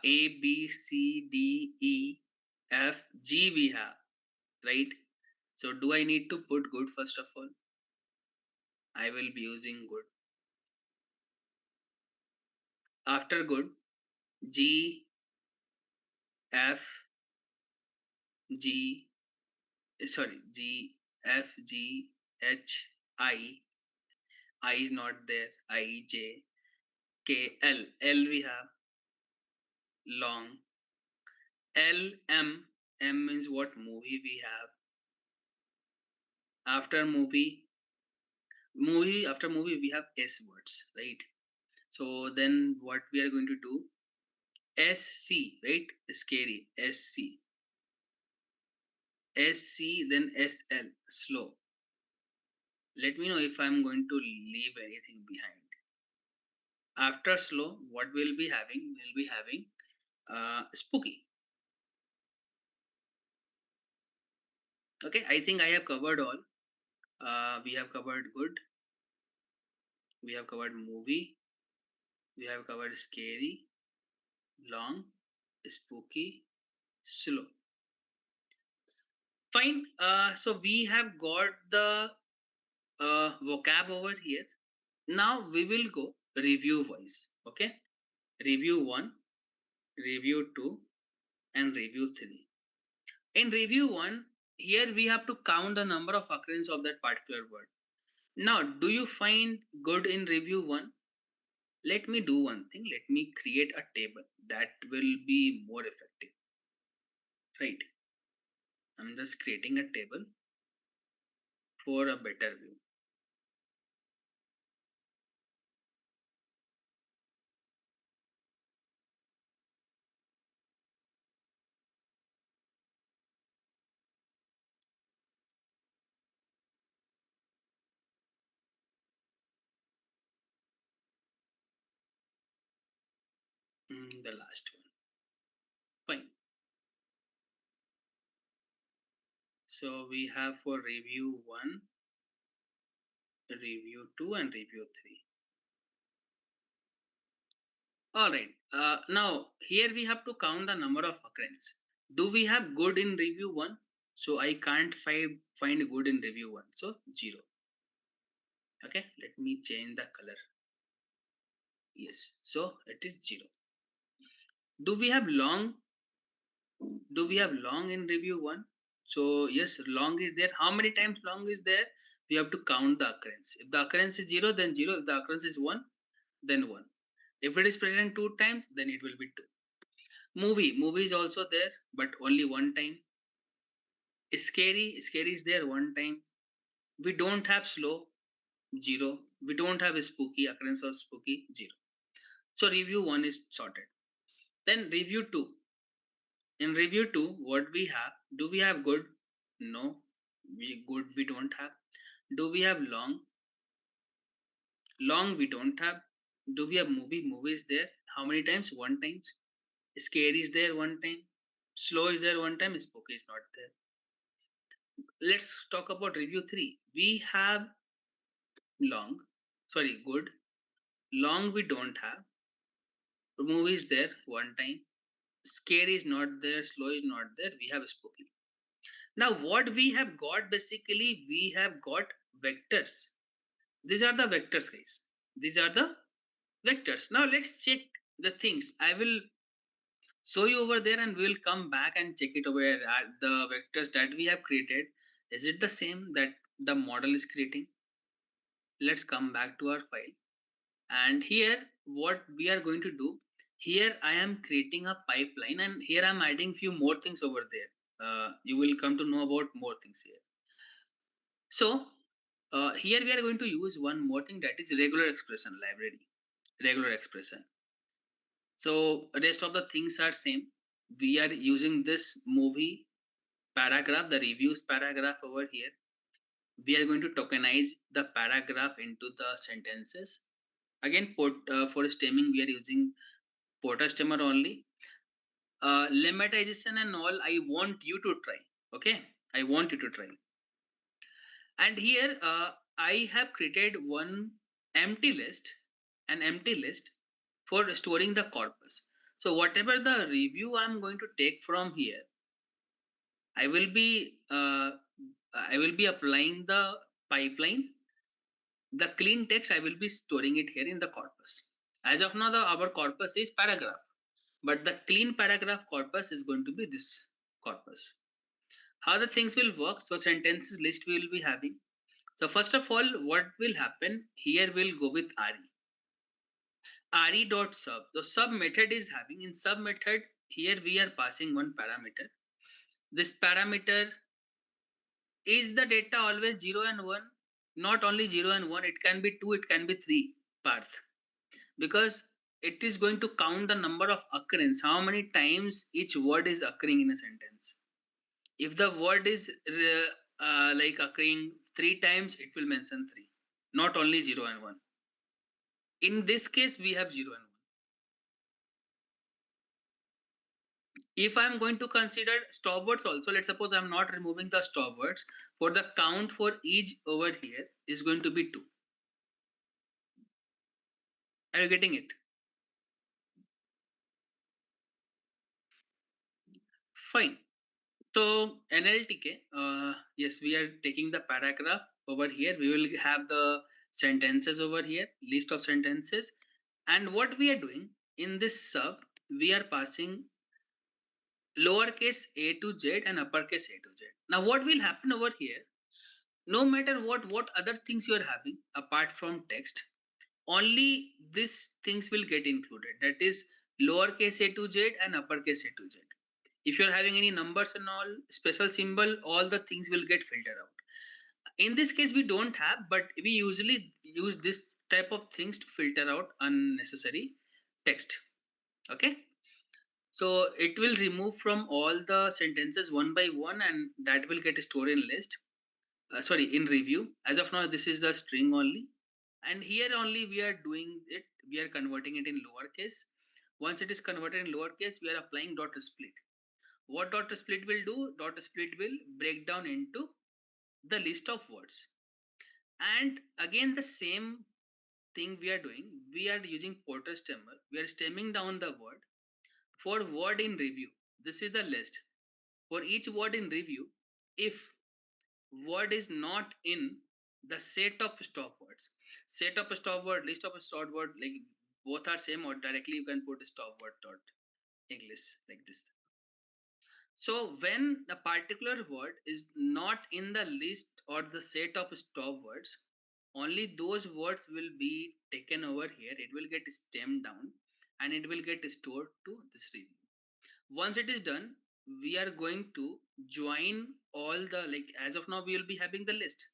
A, B, C, D, E, F, G we have, right? So do I need to put good first of all? I will be using good. After good, G, F, G, G, F, G, H, I is not there, I, J, K, L. L we have long. L, M. M means what movie we have. After after movie we have S words, right? So then what we are going to do? SC, right? Scary. SC. SC, then SL. Slow. Let me know if I'm going to leave anything behind. After slow, what we'll be having? We'll be having spooky. Okay, I think I have covered all. We have covered good. We have covered movie. We have covered scary, long, spooky, slow. Fine. So we have got the vocab over here. Now we will go review wise. Okay. Review 1, review 2, and review 3. In review 1, here we have to count the number of occurrence of that particular word. Now, do you find good in review 1? Let me do one thing. Let me create a table that will be more effective. Right. I'm just creating a table for a better view. The last one. Fine. So we have for review 1, review 2, and review 3. Alright, now here we have to count the number of occurrence. Do we have good in review 1? So I can't find good in review 1. So 0. Okay, let me change the color. Yes, so it is 0. Do we have long? Do we have long in review 1? So yes, long is there. How many times long is there? We have to count the occurrence. If the occurrence is 0, then 0. If the occurrence is 1, then 1. If it is present 2 times, then it will be 2. Movie is also there, but only one time. Scary is there one time. We don't have slow, 0. We don't have spooky, occurrence of spooky, 0. So review 1 is sorted. Then review 2. In review 2, what we have? Do we have good? No. We don't have. Do we have long? Long we don't have. Do we have movie is there. How many times? One time. Scary is there one time. Slow is there one time. Spooky is not there. Let's talk about review 3. We have long, good. Long we don't have. Movie is there one time. Scary is not there. Slow is not there. We have spooky. Now what we have got, basically we have got vectors. These are the vectors, guys. These are the vectors. Now let's check the things. I will show you over there and we will come back and check it over here. The vectors that we have created, is it the same that the model is creating? Let's come back to our file. And here what we are going to do, here I am creating a pipeline and here I'm adding few more things over there. You will come to know about more things here. So here we are going to use one more thing, that is regular expression library. Regular expression. So rest of the things are same. We are using this movie paragraph, the reviews paragraph over here. We are going to tokenize the paragraph into the sentences. Again, for stemming we are using Porter stemmer only. Lemmatization and all, I want you to try. Okay, I want you to try. And here I have created one empty list, an empty list for storing the corpus. So whatever the review I'm going to take from here, I will be applying the pipeline. The clean text I will be storing it here in the corpus. As of now, our corpus is paragraph, but the clean paragraph corpus is going to be this corpus. How the things will work? So sentences list we will be having. So first of all, what will happen here? We'll go with re.sub. The sub method is having, in sub method here we are passing one parameter. This parameter is the data always 0 and 1? Not only 0 and 1, it can be 2, it can be 3 parts, because it is going to count the number of occurrence, how many times each word is occurring in a sentence. If the word is like occurring 3 times, it will mention 3, not only 0 and 1. In this case we have 0 and 1. If I'm going to consider stop words also, let's suppose I'm not removing the stop words, for the count for each over here is going to be 2. Are you getting it? Fine. So NLTK, yes, we are taking the paragraph over here. We will have the sentences over here, list of sentences. And what we are doing in this sub, we are passing lowercase a to z and uppercase a to z. Now what will happen over here? No matter what other things you are having apart from text, only these things will get included. That is lowercase a to z and uppercase a to z. If you're having any numbers and all special symbol, all the things will get filtered out. In this case we don't have, but we usually use this type of things to filter out unnecessary text. Okay, so it will remove from all the sentences one by one, and that will get stored in list, sorry, in review. As of now this is the string only, and here only we are doing it, we are converting it in lowercase. Once it is converted in lowercase, we are applying dot split. What dot split will do? Dot split will break down into the list of words. And again the same thing we are doing, we are using Porter stemmer. We are stemming down the word for word in review. This is the list. For each word in review, if word is not in the set of stop words, set of stop word, list of stop word, like both are same, or directly you can put stop word dot English like this. So when a particular word is not in the list or the set of stop words, only those words will be taken over here. It will get stemmed down and it will get stored to this review. Once it is done, we are going to join all the, like as of now we will be having the list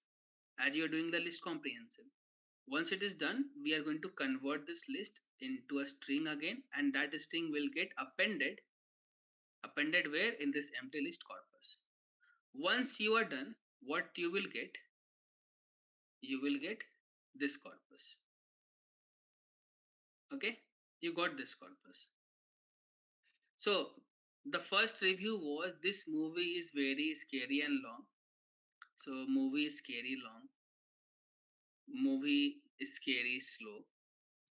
as you are doing the list comprehensive. Once it is done, we are going to convert this list into a string again, and that string will get appended where? In this empty list corpus. Once you are done, what you will get? You will get this corpus. Okay, you got this corpus. So the first review was, this movie is very scary and long. So movie is scary long, movie is scary slow,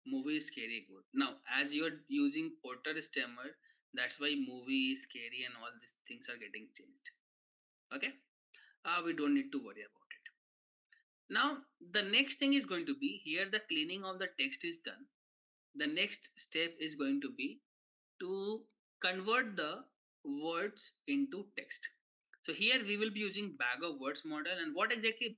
movie is scary good. Now as you are using Porter stemmer, that's why movie is scary and all these things are getting changed. Okay, we don't need to worry about it. Now the next thing is going to be, here the cleaning of the text is done. The next step is going to be to convert the words into text. So here we will be using bag of words model. And what exactly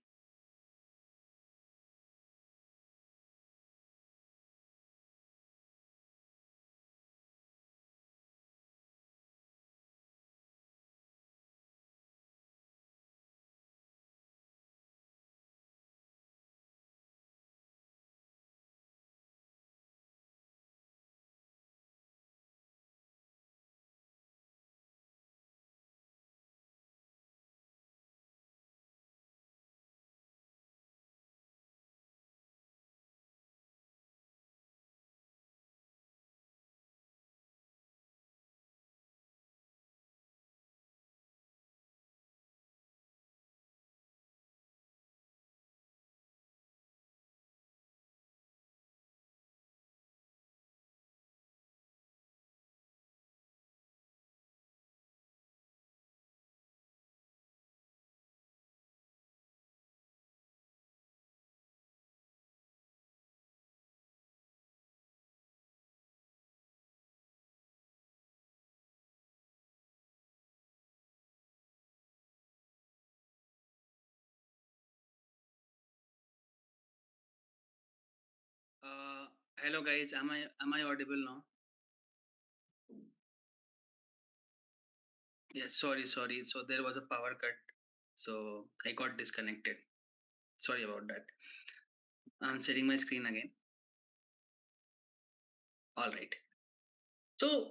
Uh, Hello guys, am I audible now? Yes, sorry. So there was a power cut, so I got disconnected. Sorry about that. I'm sharing my screen again. All right. So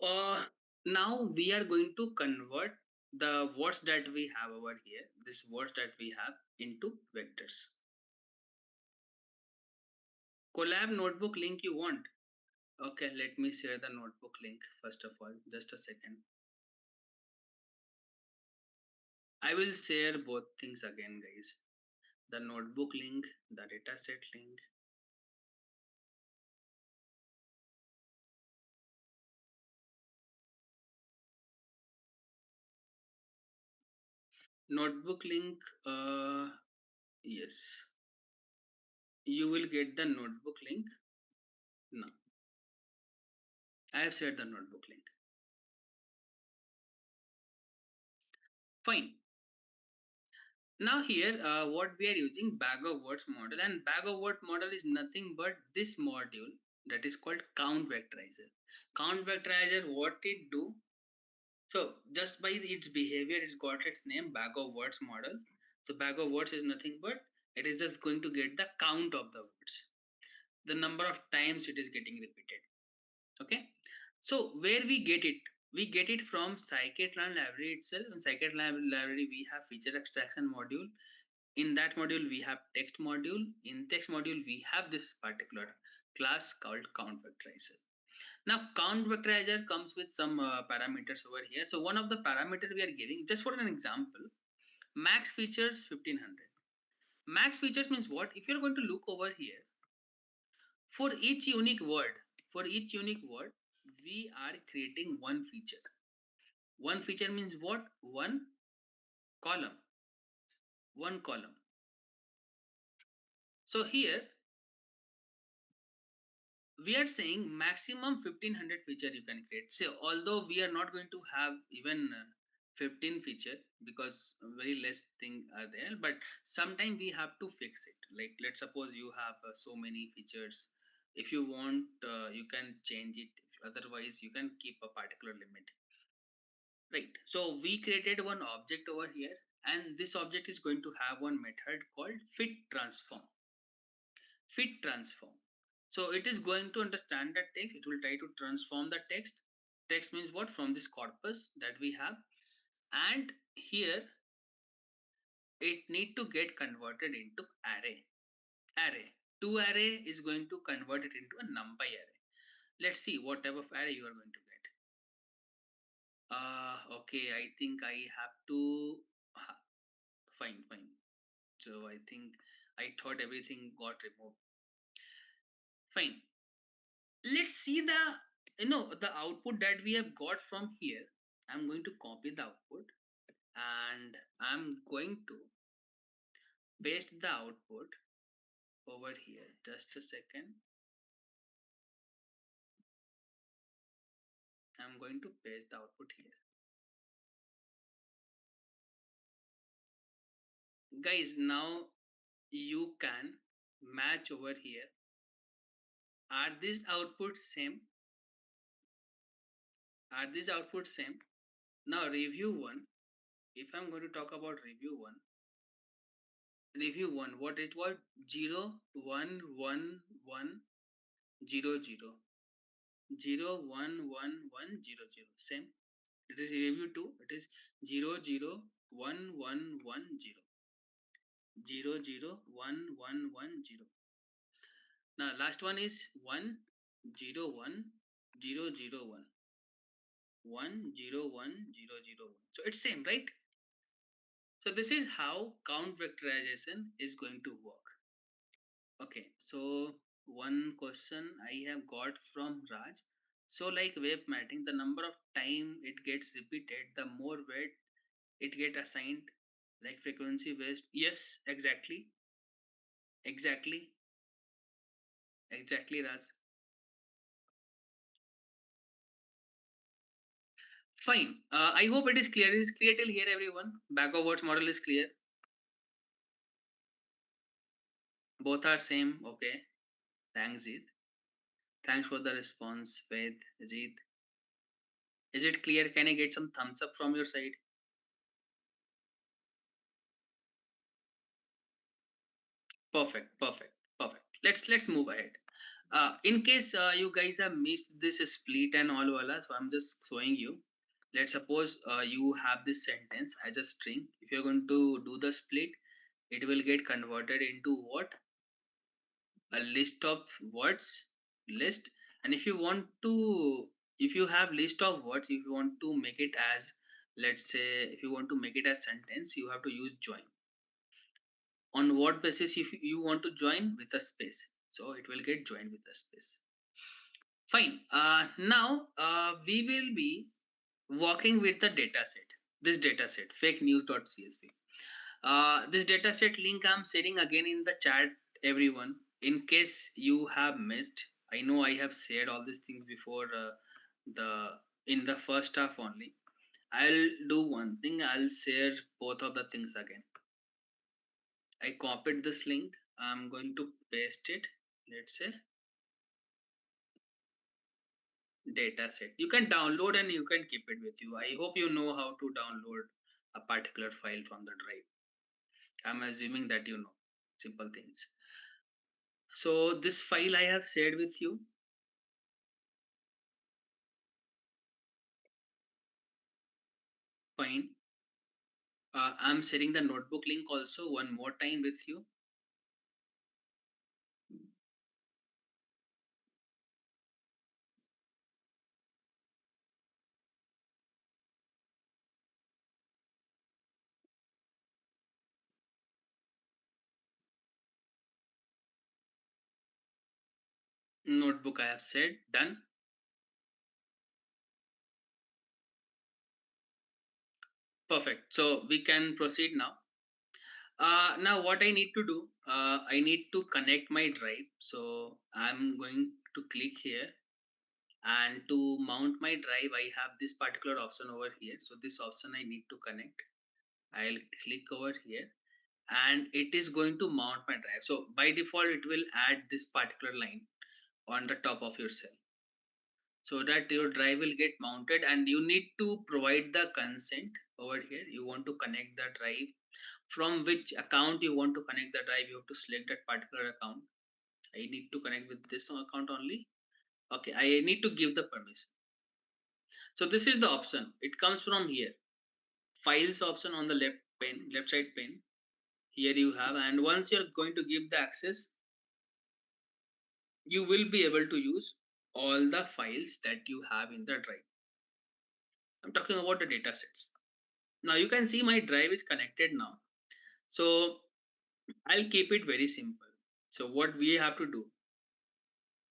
now we are going to convert the words that we have over here, this words that we have, into vectors. Collab notebook link you want? Okay, let me share the notebook link first of all. Just a second. I will share both things again, guys. The notebook link, the dataset link. Notebook link, yes. You will get the notebook link. No, I have shared the notebook link. Fine. Now here, what we are using bag of words model, and bag of word model is nothing but this module that is called count vectorizer. Count vectorizer, what it do? So just by its behavior, it's got its name bag of words model. So bag of words is nothing but it is just going to get the count of the words, the number of times it is getting repeated. Okay. So where we get it from scikit-learn library itself. In scikit-learn library, we have feature extraction module. In that module, we have text module. In text module, we have this particular class called count vectorizer. Now, count vectorizer comes with some parameters over here. So one of the parameter we are giving, just for an example, max features 1500. Max features means what? If you're going to look over here, for each unique word, for each unique word, we are creating one feature. One feature means what? Column, one column. So here we are saying maximum 1500 feature you can create. So although we are not going to have even 15 feature because very less thing are there, but sometime we have to fix it. Like let's suppose you have so many features. If you want, you can change it. Otherwise you can keep a particular limit, right? So we created one object over here, and this object is going to have one method called fit transform. So it is going to understand the text. It will try to transform the text. Text means what? From this corpus that we have, and here it need to get converted into array. Array. To array is going to convert it into a numpy array. Let's see what type of array you are going to get. Okay, I think I have to. Fine. So I think I thought everything got removed. Fine. Let's see the the output that we have got from here. I'm going to copy the output, and I'm going to paste the output over here. Just a second. I'm going to paste the output here. Guys, now you can match over here. Are these outputs same? Are these outputs same? Now review one. If I'm going to talk about review one, what it was? 0 1 1 1 0 0 same. It is review 2. It is 0 0 1 1 1 0 0 0 1 1 1 0. Now last one is 1 0 1 0 0 1 1 0 1 0 0 1. So it's same, right? So this is how count vectorization is going to work. Okay, so one question I have got from Raj. So like wave matching, the number of time it gets repeated, the more weight it get assigned, like frequency based. Yes, exactly, exactly, Raj. Fine. I hope it is clear. It is clear till here, everyone. Back of words model is clear. Both are same. Okay. Thanks, Zid. Thanks for the response, Ved, Ajit. Is it clear? Can I get some thumbs up from your side? Perfect, perfect, perfect. Let's move ahead. In case you guys have missed this split and all wala, so I'm just showing you. Let's suppose you have this sentence as a string. If you're going to do the split, it will get converted into what? A list of words list. And if you want to, if you have list of words, if you want to make it as, let's say, if you want to make it as sentence, you have to use join. On what basis? If you want to join with a space, so it will get joined with a space. Fine. Now we will be working with the data set. This data set, fake news.csv. This data set link I'm sharing again in the chat, everyone. In case you have missed, I know I have shared all these things before, the in the first half only. I'll do one thing. I'll share both of the things again. I copied this link. I'm going to paste it. Let's say data set. You can download and you can keep it with you. I hope you know how to download a particular file from the drive. I'm assuming that you know simple things. So this file I have shared with you. Fine. I'm sharing the notebook link also one more time with you. Notebook I have said done. Perfect. So we can proceed now. Now what I need to do, I need to connect my drive. So I'm going to click here, and to mount my drive, I have this particular option over here. So this option I need to connect. I'll click over here, and it is going to mount my drive. So by default, it will add this particular line on the top of your cell, so that your drive will get mounted, and you need to provide the consent over here. You want to connect the drive, from which account you want to connect the drive. You have to select that particular account. I need to connect with this account only. Okay, I need to give the permission. So this is the option. It comes from here, files option on the left side pane. Here you have, and once you're going to give the access, you will be able to use all the files that you have in the drive. I'm talking about the data sets. Now you can see my drive is connected now. So I'll keep it very simple. So what we have to do,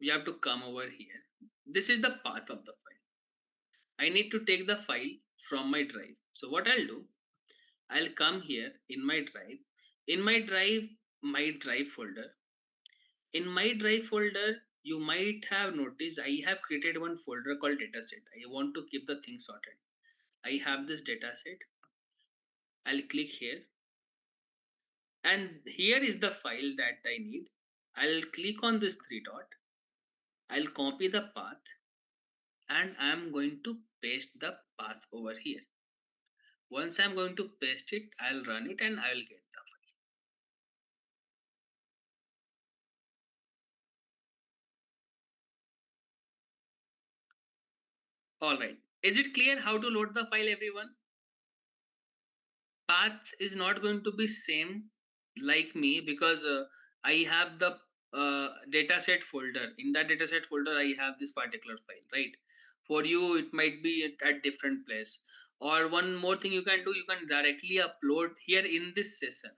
we have to come over here. This is the path of the file. I need to take the file from my drive. So what I'll do, I'll come here in my drive. In my drive folder. In my drive folder, you might have noticed I have created one folder called dataset. I want to keep the things sorted. I have this dataset. I'll click here, and here is the file that I need. I'll click on this three dot. I'll copy the path, and I'm going to paste the path over here. Once I'm going to paste it, I'll run it and I'll get the file. Alright. Is it clear how to load the file, everyone? Path is not going to be same like me, because I have the dataset folder. In that dataset folder, I have this particular file, right? For you, it might be at different place. Or one more thing you can do, you can directly upload here in this session.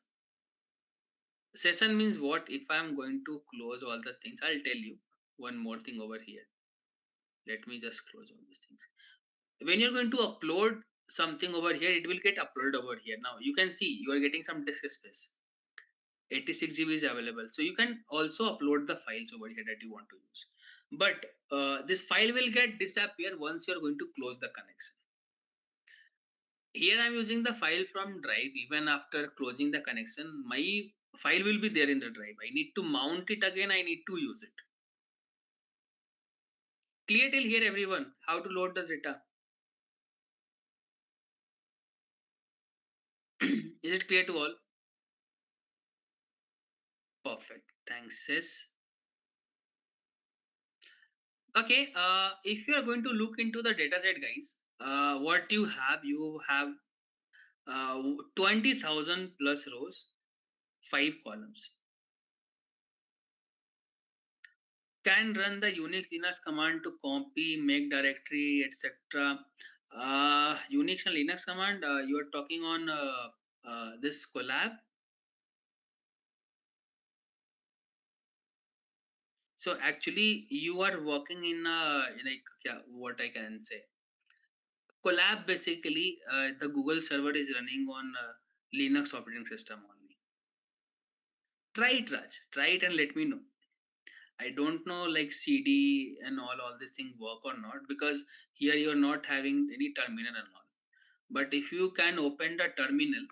Session means what? If I'm going to close all the things, I'll tell you one more thing over here. Let me just close all these things. When you're going to upload something over here, it will get uploaded over here. Now you can see you are getting some disk space. 86 GB is available, so you can also upload the files over here that you want to use. But this file will get disappear once you're going to close the connection. Here I'm using the file from drive. Even after closing the connection, my file will be there in the drive. I need to mount it again. I need to use it. Clear till here, everyone? How to load the data? Is it clear to all? Perfect. Thanks, sis. Okay, if you are going to look into the data set, guys, what you have 20,000 plus rows, 5 columns. Can run the Unix Linux command to copy, make directory, etc. Unix and Linux command, you are talking on this collab. So actually, you are working in what I can say. Collab basically, the Google server is running on Linux operating system only. Try it, Raj. Try it and let me know. I don't know like CD and all these things work or not, because here you're not having any terminal and all. But if you can open the terminal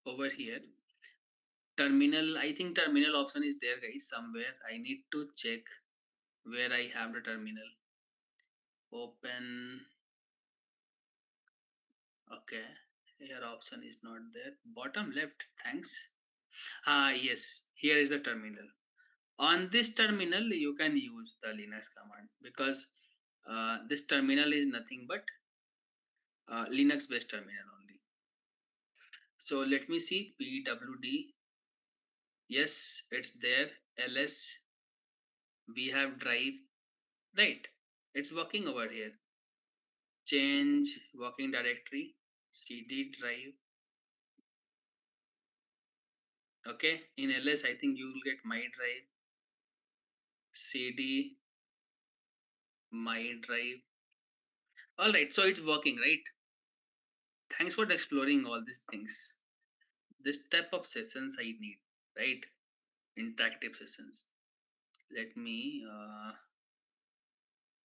over here, terminal, I think terminal option is there, guys, somewhere. I need to check where I have the terminal. Open. Okay, here option is not there. Bottom left, thanks. Yes, here is the terminal. On this terminal, you can use the Linux command, because this terminal is nothing but Linux based terminal only. So let me see pwd. Yes, it's there. Ls, we have drive, right? It's working over here. Change working directory, cd drive. Okay, in ls I think you will get my drive, cd my drive. All right, so it's working, right? Thanks for exploring all these things. This type of sessions I need, right? Interactive sessions. Let me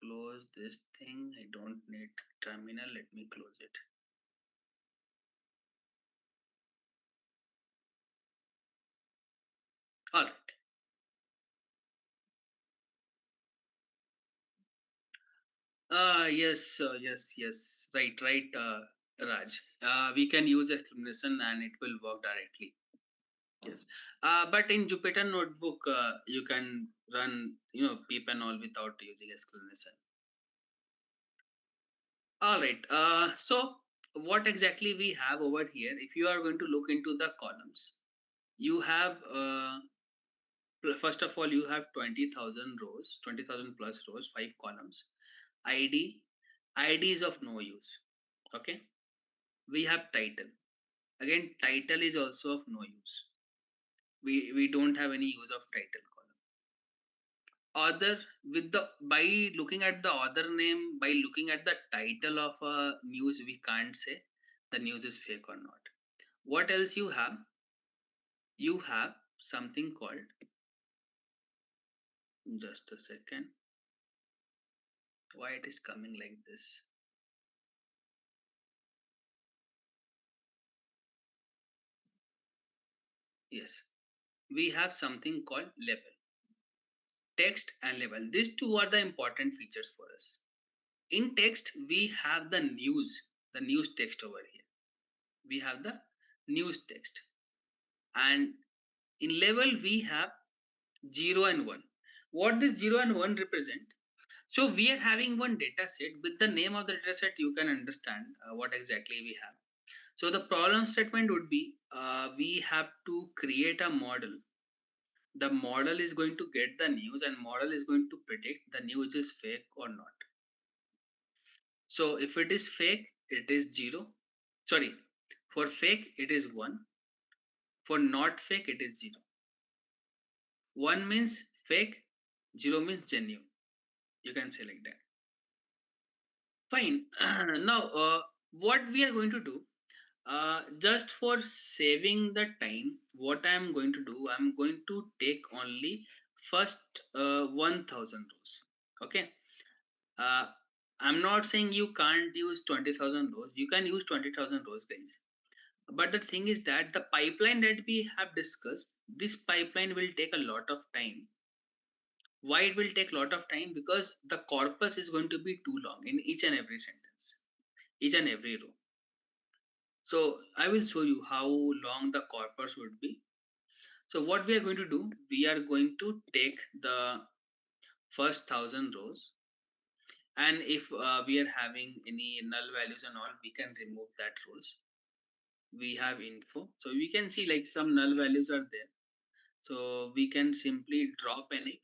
close this thing. I don't need terminal. Let me close it. All right. Yes. Right, Raj. We can use explanation and it will work directly. Yes. But in Jupyter Notebook, you can run, pip and all without using explanation. All right. So what exactly we have over here? If you are going to look into the columns, you have first of all you have 20,000 rows, 20,000 plus rows, 5 columns. ID, ID is of no use. Okay. We have title. Again, title is also of no use. We don't have any use of title column. Other, with the, by looking at the author name, by looking at the title of a news, we can't say the news is fake or not. What else you have? You have something called, just a second, why it is coming like this? Yes, we have something called label. Text and label, these two are the important features for us. In text we have the news text over here. We have the news text, and in label we have 0 and 1. What this 0 and 1 represent? So we are having one data set. With the name of the data set you can understand what exactly we have. So the problem statement would be, we have to create a model. The model is going to get the news and model is going to predict the news is fake or not. So if it is fake, it is 0. Sorry, for fake it is 1. For not fake it is 0. 1 means fake, 0 means genuine. You can say like that. Fine. Now, what we are going to do, just for saving the time, what I am going to do, I am going to take only first 1000 rows. Okay. Uh, I'm not saying you can't use 20,000 rows. You can use 20,000 rows, guys. But the thing is that the pipeline that we have discussed, this pipeline will take a lot of time. Why it will take a lot of time? Because the corpus is going to be too long in each and every sentence, each and every row. So I will show you how long the corpus would be. So what we are going to do, we are going to take the first 1,000 rows, and if we are having any null values and all, we can remove that rows. We have info, so we can see like some null values are there, so we can simply drop any.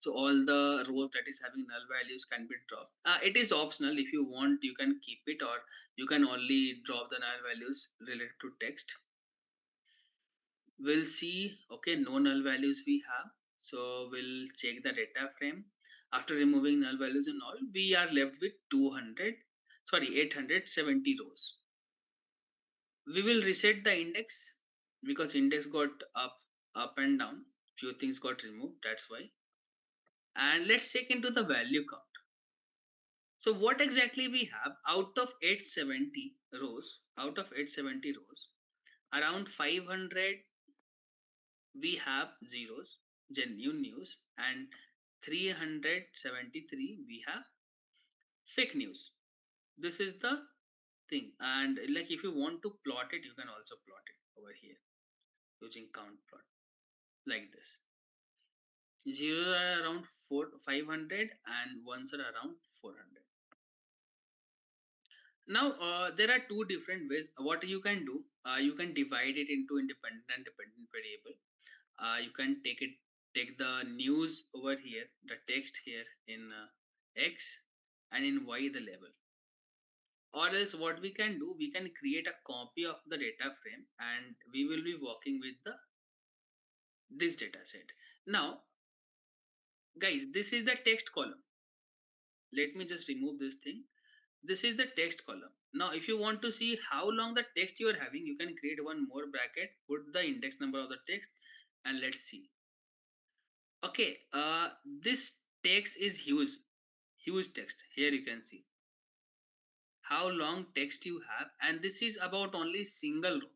So all the rows that is having null values can be dropped. It is optional. If you want, you can keep it, or you can only drop the null values related to text. We'll see, okay, no null values we have. So we'll check the data frame. After removing null values and all, we are left with 870 rows. We will reset the index because index got up and down. Few things got removed, that's why. And let's check into the value count. So what exactly we have out of 870 rows, around 500 we have zeros, genuine news, and 373 we have fake news. This is the thing. And like if you want to plot it, you can also plot it over here using count plot like this. Zeros are around 500 and ones are around 400. Now, there are two different ways. What you can do, you can divide it into independent and dependent variable. You can take the news over here, the text here in X, and in Y the level. Or else, what we can do, we can create a copy of the data frame, and we will be working with the this data set. Now, guys, this is the text column. Let me just remove this thing. This is the text column. Now if you want to see how long the text you are having, you can create one more bracket, put the index number of the text, and let's see. Okay, this text is huge text. Here you can see how long text you have, and this is about only single row.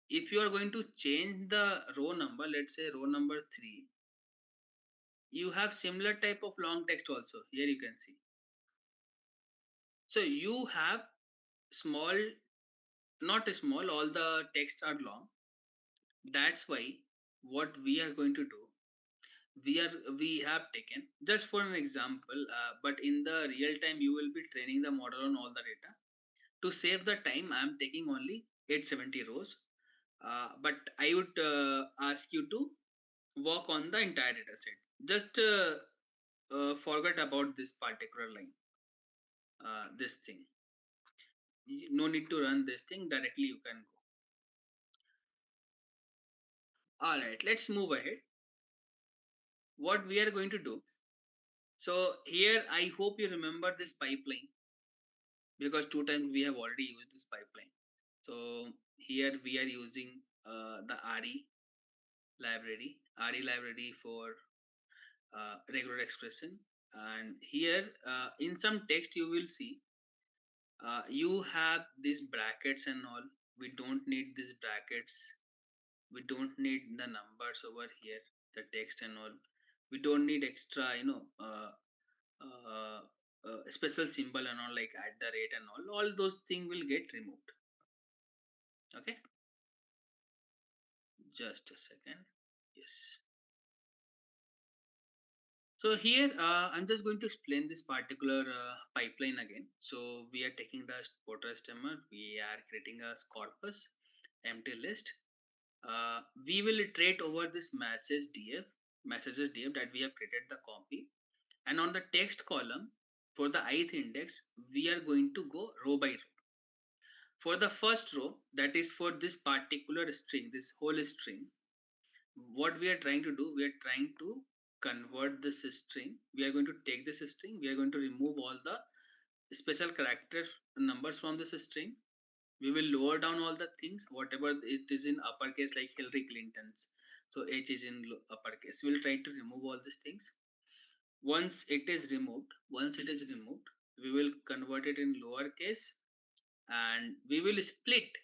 If you are going to change the row number, let's say row number 3, you have similar type of long text also. Here you can see. So you have small, not small, all the texts are long. That's why what we are going to do, we have taken just for an example, but in the real time you will be training the model on all the data. To save the time, I am taking only 870 rows, but I would ask you to work on the entire data set. Just forget about this particular line, this thing. No need to run this thing directly, you can go. All right, let's move ahead. What we are going to do, so here I hope you remember this pipeline, because two times we have already used this pipeline. So here we are using the RE library for regular expression. And here in some text you will see you have these brackets and all. We don't need these brackets. We don't need the numbers over here, the text and all. We don't need extra, uh, special symbol and all, like at the rate and all those things will get removed. Okay, just a second. Yes. So here I'm just going to explain this particular pipeline again. So we are taking the porter stemmer, we are creating a corpus empty list. We will iterate over this messages df that we have created the copy, and on the text column for the ith index we are going to go row by row. For the first row, that is for this particular string, this whole string, what we are trying to do, we are trying to convert this string. We are going to take this string, we are going to remove all the special character numbers from this string. We will lower down all the things, whatever it is in uppercase, like Hillary Clinton's, so H is in uppercase. We will try to remove all these things. Once it is removed, we will convert it in lowercase, and we will split.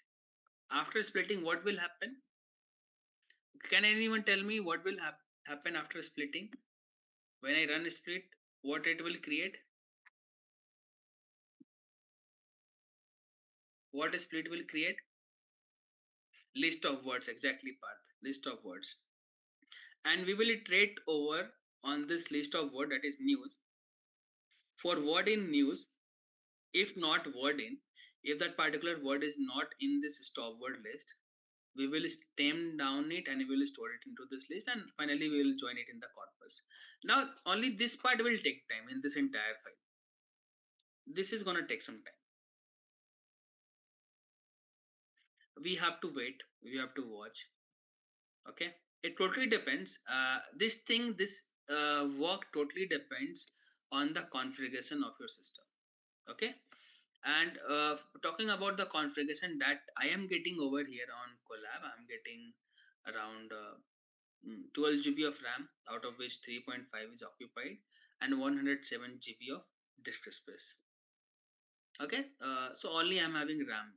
After splitting, what will happen? Can anyone tell me what will happen after splitting? When I run split, what it will create? What split will create? List of words, exactly, path. List of words. And we will iterate over on this list of word, that is news. For word in news, if not word in, if that particular word is not in this stop word list, we will stem down it and we will store it into this list, and finally we will join it in the corpus. Now only this part will take time in this entire file. This is gonna take some time. We have to wait, we have to watch. Okay, it totally depends. This work totally depends on the configuration of your system. Okay, and talking about the configuration that I am getting over here on Collab, I'm getting around 12 GB of RAM, out of which 3.5 is occupied, and 107 GB of disk space. Okay, so only I'm having RAM.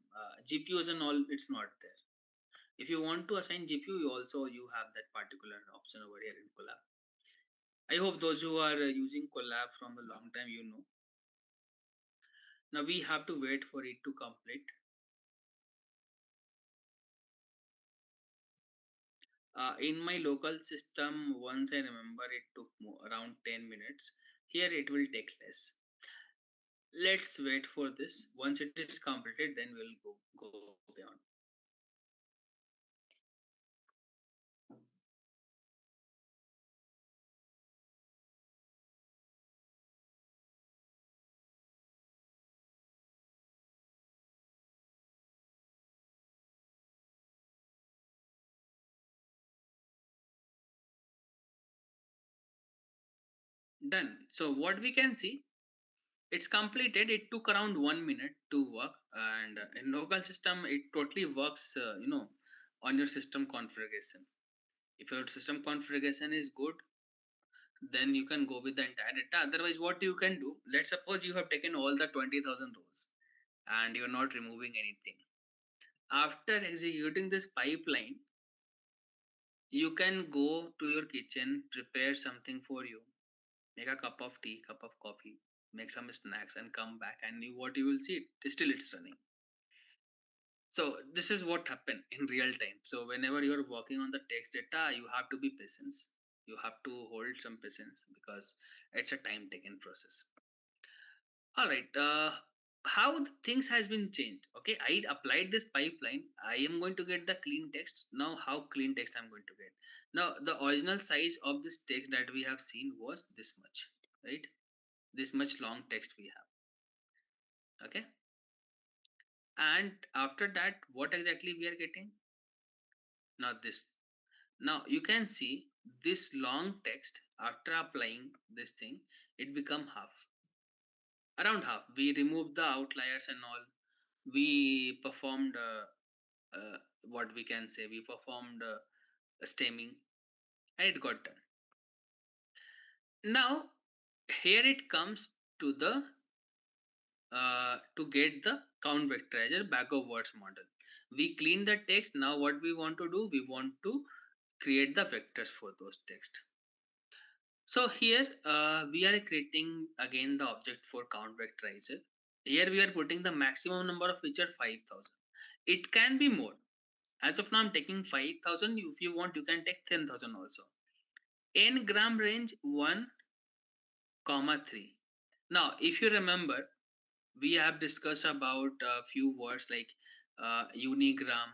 GPUs and all, it's not there. If you want to assign GPU, you have that particular option over here in Collab. I hope those who are using Collab from a long time, you know. Now we have to wait for it to complete. In my local system, once I remember, it took around 10 minutes. Here it will take less. Let's wait for this. Once it is completed, then we'll go beyond. Done. So what we can see, it's completed. It took around 1 minute to work, and in local system, it totally works. On your system configuration. If your system configuration is good, then you can go with the entire data. Otherwise, what you can do? Let's suppose you have taken all the 20,000 rows, and you're not removing anything. After executing this pipeline, you can go to your kitchen, prepare something for you, make a cup of tea, cup of coffee, make some snacks, and come back. And what you will see, still it's running. So this is what happened in real time. So whenever you are working on the text data, you have to be patient. You have to hold some patience because it's a time taken process. All right. How the things has been changed? Okay, I applied this pipeline. I am going to get the clean text. Now, how clean text I'm going to get? Now, the original size of this text that we have seen was this much, right? This much long text we have. Okay, and after that, what exactly we are getting? Now this. Now you can see this long text after applying this thing, it become half, around half. We removed the outliers and all. We performed what we can say. We performed stemming, and it got done. Now here it comes to the to get the count vectorizer back of words model. We clean the text. Now what we want to do? We want to create the vectors for those text. So here we are creating again the object for count vectorizer. Here we are putting the maximum number of feature 5,000. It can be more. As of now, I'm taking 5,000. If you want, you can take 10,000 also. N-gram range 1, comma 3. Now, if you remember, we have discussed about a few words like unigram,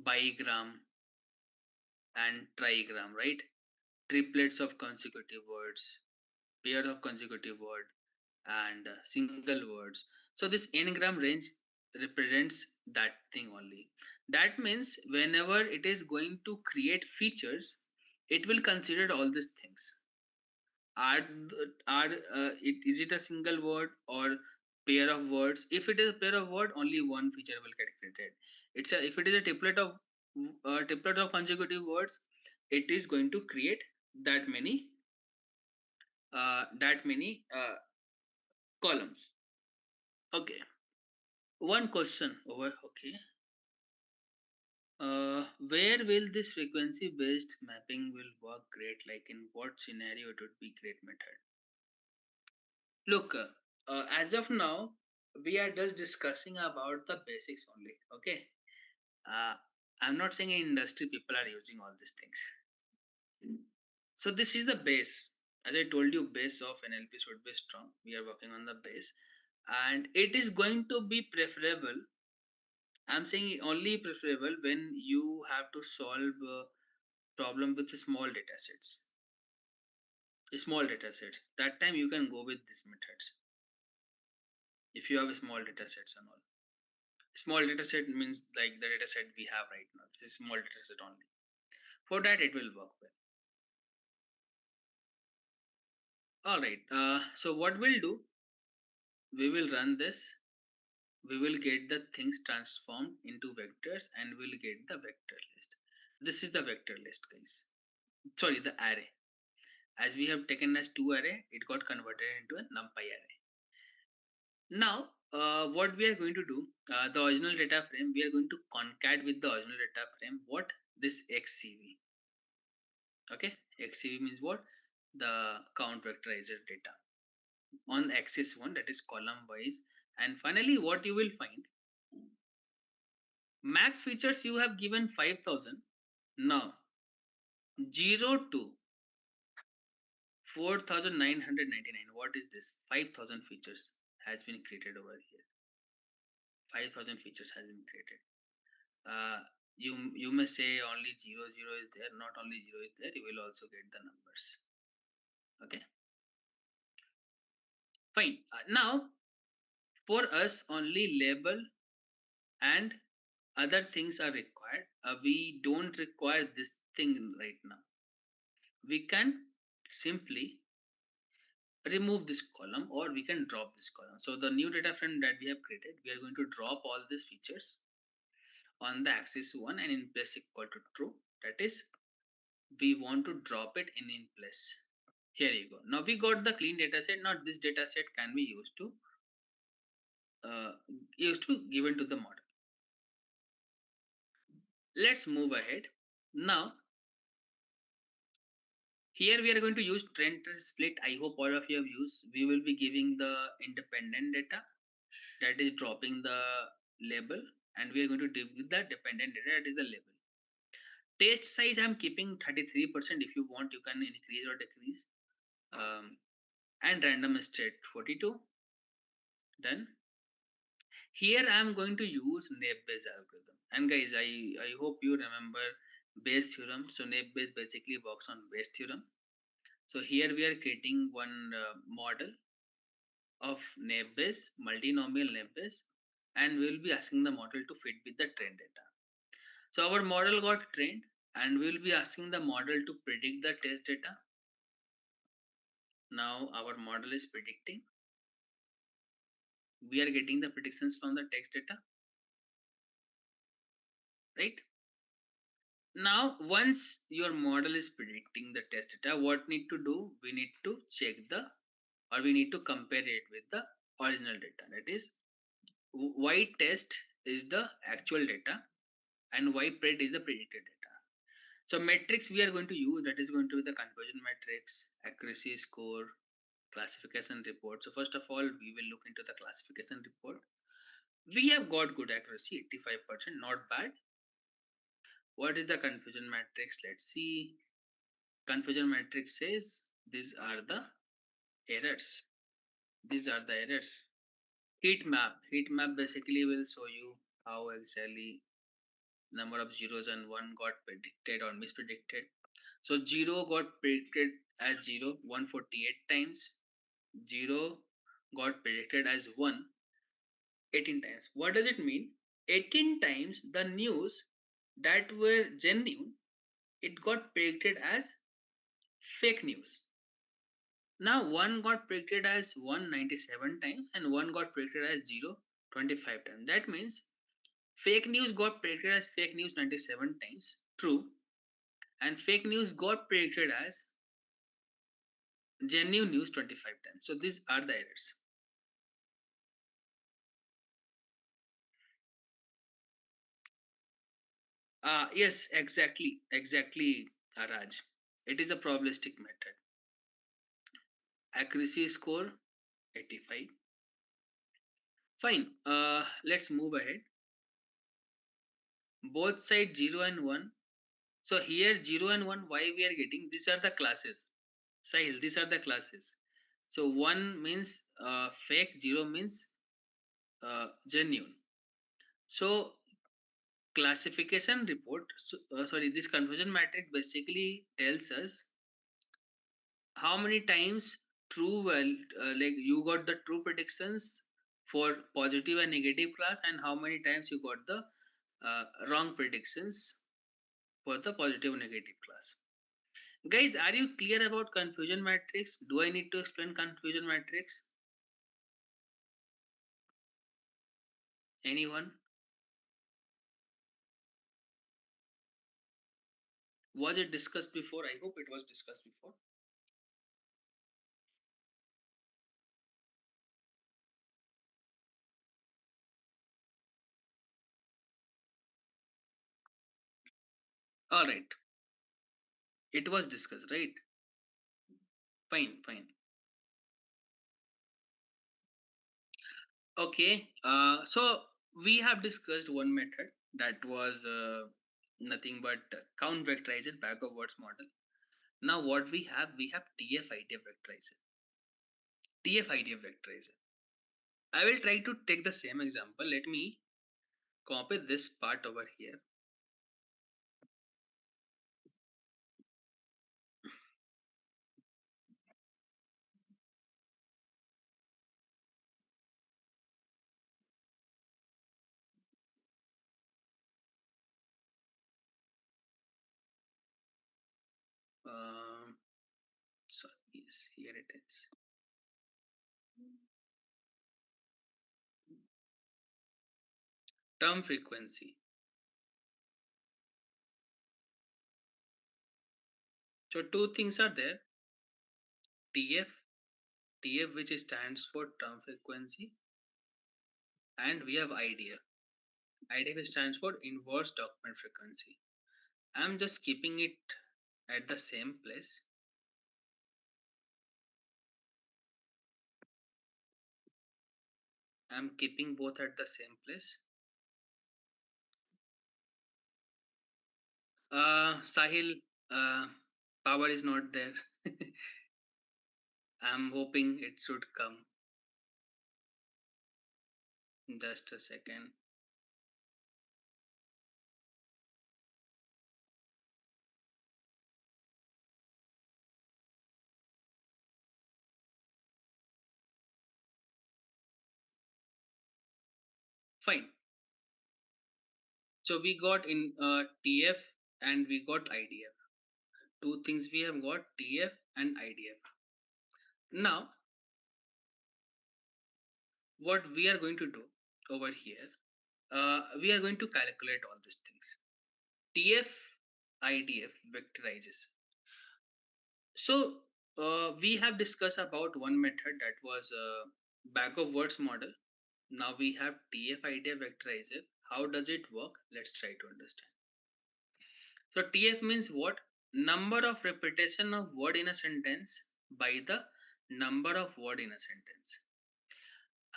bigram, and trigram, right? Triplets of consecutive words, pair of consecutive word, and single words. So this n-gram range represents that thing only. That means whenever it is going to create features, it will consider all these things. Is it a single word or pair of words? If it is a pair of word, only one feature will get created. If it is a triplet of consecutive words, it is going to create that many columns. Okay. One question over. Okay. Where will this frequency based mapping will work great? Like in what scenario it would be great method? Look, as of now, we are just discussing about the basics only. Okay. Uh, I'm not saying in industry people are using all these things. So this is the base. As I told you, base of NLP should be strong. We are working on the base, and it is going to be preferable. I'm saying only preferable when you have to solve problem with small data sets. Small data sets. That time you can go with these methods. If you have small data sets and all. Small data set means like the data set we have right now. This is small data set only. For that it will work well. Alright. So what we'll do, we will run this. We will get the things transformed into vectors and we'll get the vector list. This is the vector list, guys. Sorry, the array. As we have taken as 2 array, it got converted into a numpy array. Now, what we are going to do, the original data frame, we are going to concat with the original data frame. What? This XCV. Okay, XCV means what? The count vectorizer data on axis 1, that is column wise. And finally, what you will find, max features you have given 5000. Now 0 to 4999, what is this? 5000 features has been created over here. 5000 features has been created. uh, you may say only 00 is there. Not only 0 is there, you will also get the numbers. Okay, fine. Now for us only label and other things are required. We don't require this thing right now. We can simply remove this column or we can drop this column. So the new data frame that we have created, we are going to drop all these features on the axis 1 and in place equal to true. That is, we want to drop it in place. Here you go. Now we got the clean data set. Now this data set can be uh, given to the model. Let's move ahead. Now here we are going to use trend split. I hope all of you have used. We will be giving the independent data, that is dropping the label, and we are going to deal with the dependent data, that is the label. Test size I'm keeping 33%. If you want, you can increase or decrease. And random state 42. Then here I'm going to use Naive Bayes algorithm. And guys, I hope you remember Bayes theorem. So Naive Bayes basically works on Bayes theorem. So here we are creating one model of Naive Bayes, multinomial Naive Bayes, and we will be asking the model to fit with the trained data. So our model got trained and we will be asking the model to predict the test data. Now our model is predicting. We are getting the predictions from the text data, right? Now once your model is predicting the test data, what need to do? We need to check we need to compare it with the original data. That is, y test is the actual data and y pred is the predicted data. So metrics we are going to use, that is going to be the conversion matrix, accuracy score, classification report. So first of all, we will look into the classification report. We have got good accuracy, 85%, not bad. What is the confusion matrix? Let's see. Confusion matrix says these are the errors. These are the errors. Heat map. Heat map basically will show you how exactly number of zeros and one got predicted or mispredicted. So 0 got predicted as 0 148 times. 0 got predicted as 1 18 times. What does it mean? 18 times the news that were genuine, it got predicted as fake news. Now 1 got predicted as 197 times and 1 got predicted as 0 25 times. That means fake news got predicted as fake news 97 times, true, and fake news got predicted as genuine news 25 times. So these are the errors. Yes, exactly, Raj. It is a probabilistic method. Accuracy score 85. Fine. Let's move ahead. Both side 0 and 1. So here 0 and 1, why we are getting? These are the classes. Sahil, these are the classes. So 1 means fake, 0 means genuine. So classification report, sorry, this confusion matrix basically tells us how many times true, well, like you got the true predictions for positive and negative class, and how many times you got the wrong predictions for the positive and negative class. Guys, are you clear about confusion matrix? Do I need to explain confusion matrix? Anyone? Was it discussed before? I hope it was discussed before. All right, it was discussed, right? Fine, fine. Okay, so we have discussed one method that was nothing but count vectorizer back of words model. Now what we have TF idea vectorizer. TF idea vectorizer. I will try to take the same example. Let me copy this part over here. Um, so yes, here it is. Term frequency. So two things are there. TF, TF which stands for term frequency, and we have IDF. IDF stands for inverse document frequency. I'm just keeping it at the same place. I'm keeping both at the same place. Sahil, power is not there. I'm hoping it should come. Just a second. Fine. So we got in TF and we got IDF. Two things we have got, TF and IDF. Now, what we are going to do over here, we are going to calculate all these things. TF, IDF vectorizes. So we have discussed about one method that was bag of words model. Now we have TF idea vectorizer. How does it work? Let's try to understand. So TF means what? Number of repetition of word in a sentence by the number of word in a sentence.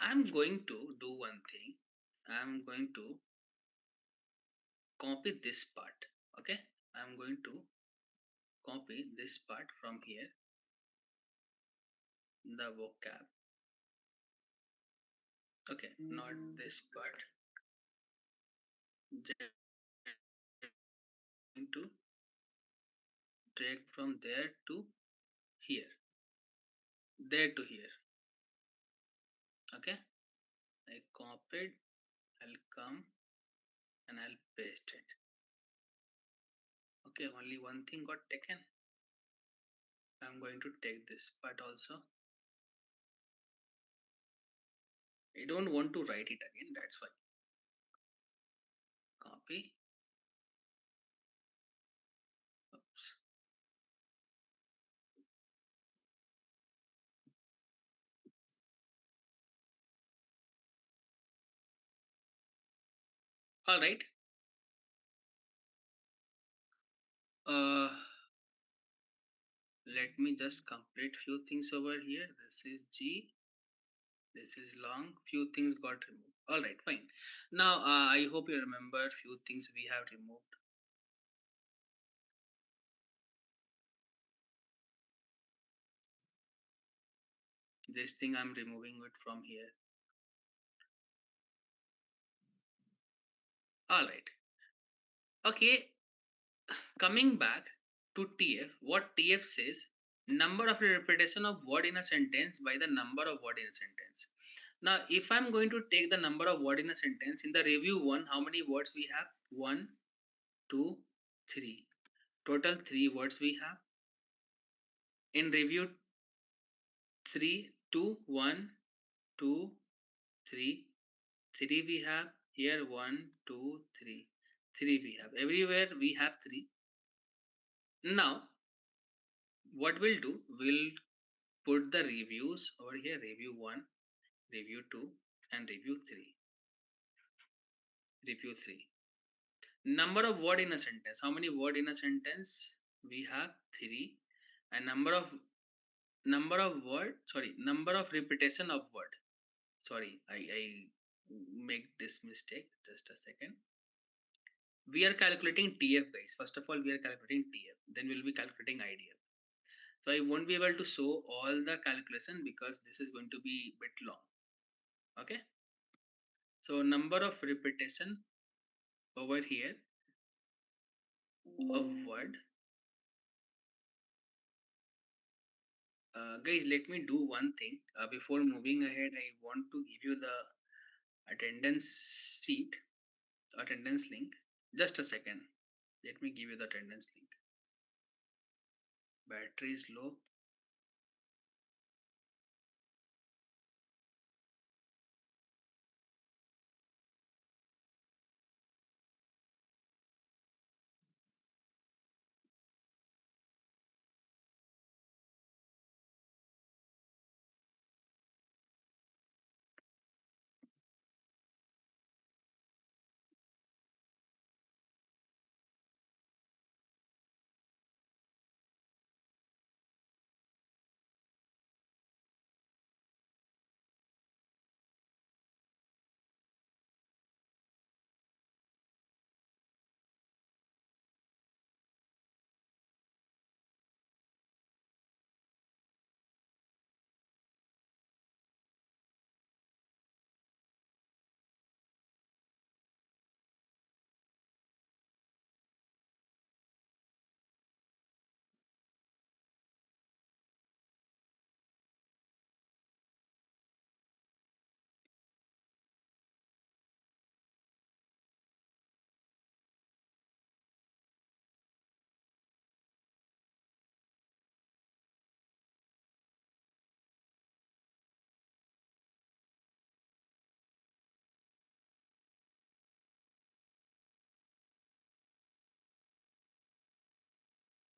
I'm going to do one thing. I'm going to copy this part. Okay. I'm going to copy this part from here. The vocab. Okay. Not this part. Just going to drag from there to here. There to here. Okay. I copied. I'll come and I'll paste it. Okay, only one thing got taken. I'm going to take this part also. I don't want to write it again, that's why. Copy. Oops. All right. uh let me just complete few things over here. This is G, this is long, few things got removed. All right, fine. Now I hope you remember few things we have removed. This thing I'm removing it from here. All right, okay. Coming back to TF, what TF says, number of repetition of word in a sentence by the number of word in a sentence. Now, if I'm going to take the number of word in a sentence, in the review one, how many words we have? 1, 2, 3. Total 3 words we have. In review 3, 2, 1, 2, 3. 3 we have. Here 1, 2, 3. 3 we have. Everywhere we have 3. Now, what we'll do, we'll put the reviews over here, review 1, review 2, and review 3. Review 3. Number of word in a sentence. How many word in a sentence? We have 3. And number of repetition of word. Sorry, I make this mistake. Just a second. We are calculating TF, guys. First of all, we are calculating TF. Then we'll be calculating IDF. So I won't be able to show all the calculation because this is going to be a bit long. Okay. So number of repetition over here of word. Guys, let me do one thing. Before moving ahead, I want to give you the attendance sheet, attendance link. Just a second. Let me give you the attendance link. Battery is low.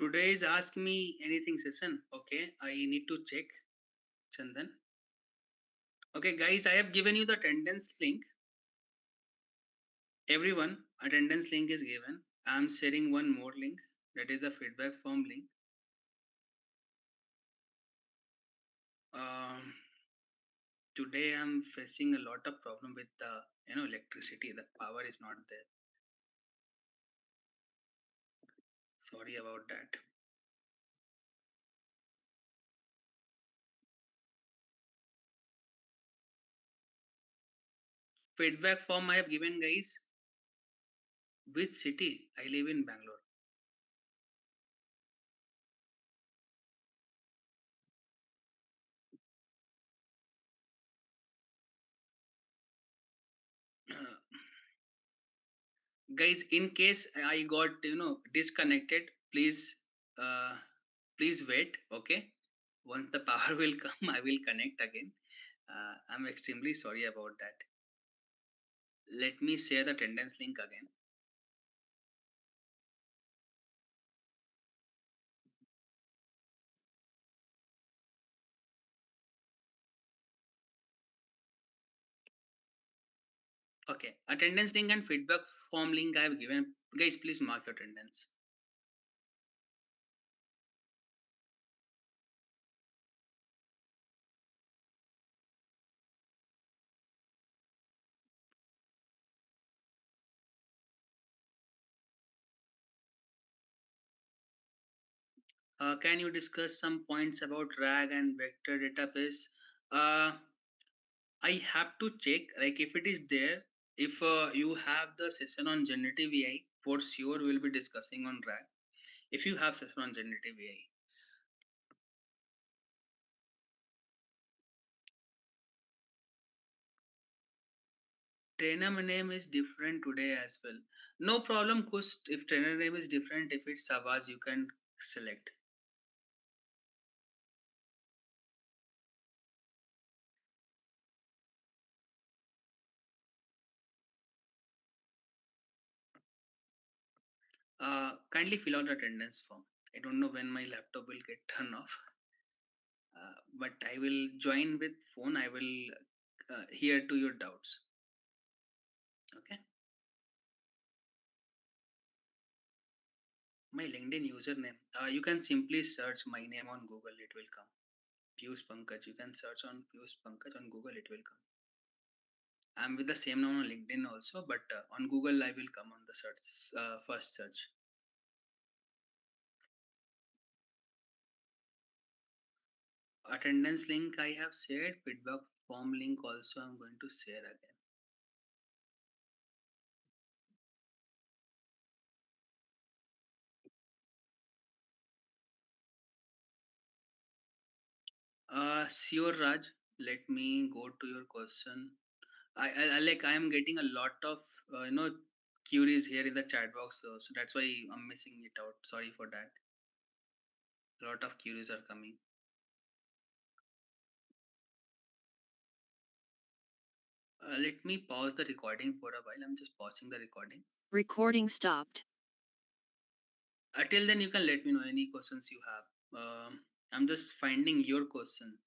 Today is Ask Me Anything session. Okay, I need to check. Chandan. Okay, guys, I have given you the attendance link. Everyone, attendance link is given. I am sharing one more link. That is the feedback form link. Um, Today I'm facing a lot of problem with the electricity. The power is not there. Sorry about that. Feedback form I have given, guys. Which city? I live in Bangalore. Uh, Guys, in case I got disconnected, please uh, please wait. Okay, once the power will come, I will connect again. I'm extremely sorry about that. Let me share the attendance link again. Okay, attendance link and feedback form link I have given. Guys, please mark your attendance. Can you discuss some points about RAG and vector database? Uh, I have to check, like if it is there. If you have the session on generative AI, for sure we'll be discussing on RAG. If you have session on generative AI, trainer name is different today as well. No problem, Kush. If trainer name is different, if it's Savas, you can select. Kindly fill out the attendance form. I don't know when my laptop will get turned off, but I will join with phone. I will hear to your doubts. Okay. My LinkedIn username. You can simply search my name on Google. It will come. Piyush Pankaj. You can search on Piyush Pankaj on Google. It will come. I'm with the same name on LinkedIn also, but on Google I will come on the search first search. Attendance link I have shared. Feedback form link also I'm going to share again. Sure, Raj. Let me go to your question. I like I am getting a lot of queries here in the chat box, so that's why I'm missing it out. Sorry for that. A lot of queries are coming. Let me pause the recording for a while. I'm just pausing the recording. Recording stopped. Till then, you can let me know any questions you have. I'm just finding your question,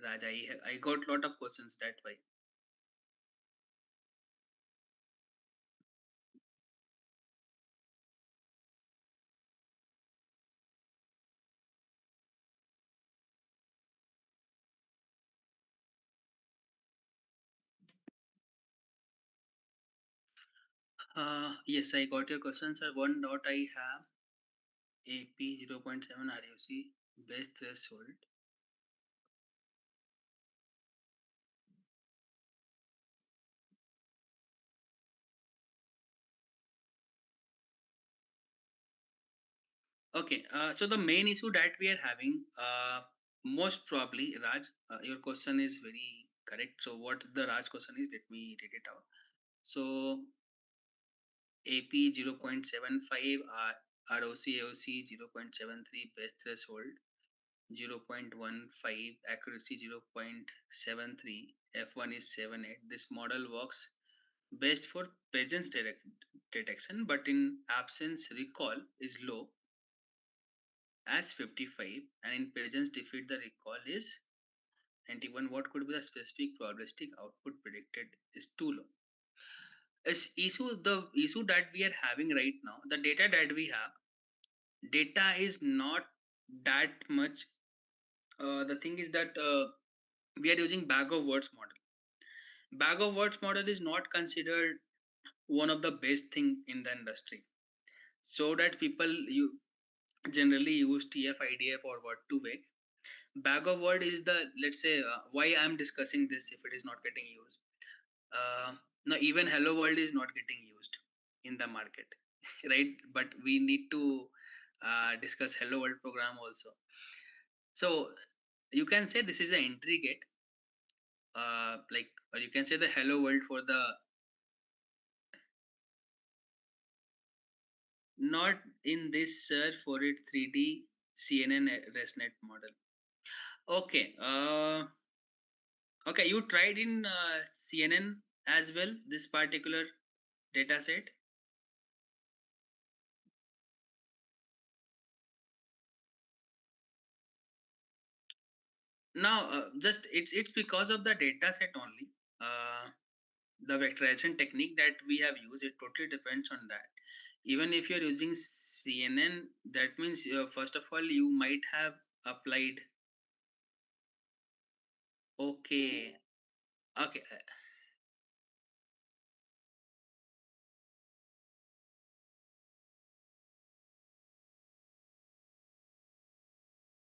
Raj. I got lot of questions that way. Yes, I got your questions. Sir, one dot I have AP 0.7 RUC base threshold. Okay, so the main issue that we are having, most probably, Raj, your question is very correct. So, what the Raj question is, let me read it out. So, AP 0.75, ROC AOC 0.73, base threshold 0.15, accuracy 0.73, F1 is 7.8. This model works best for presence detection, but in absence, recall is low as 55, and in presence defeat the recall is 91. What could be the specific probabilistic output predicted is too low. Is issue the issue that we are having right now, the data that we have, data is not that much. The thing is that we are using bag of words model. Bag of words model is not considered one of the best thing in the industry. So that people you generally use TF, IDF or word to wake. Bag of word is the, let's say, why I'm discussing this if it is not getting used. Uh, no, even Hello World is not getting used in the market, right? But we need to discuss Hello World program also. So you can say this is an entry gate, like, or you can say the Hello World for the not in this search for its 3D CNN ResNet model. Okay, okay, you tried in CNN as well this particular data set. Now, just it's because of the data set only. The vectorization technique that we have used, it totally depends on that. Even if you're using CNN, that means first of all you might have applied. Okay, okay.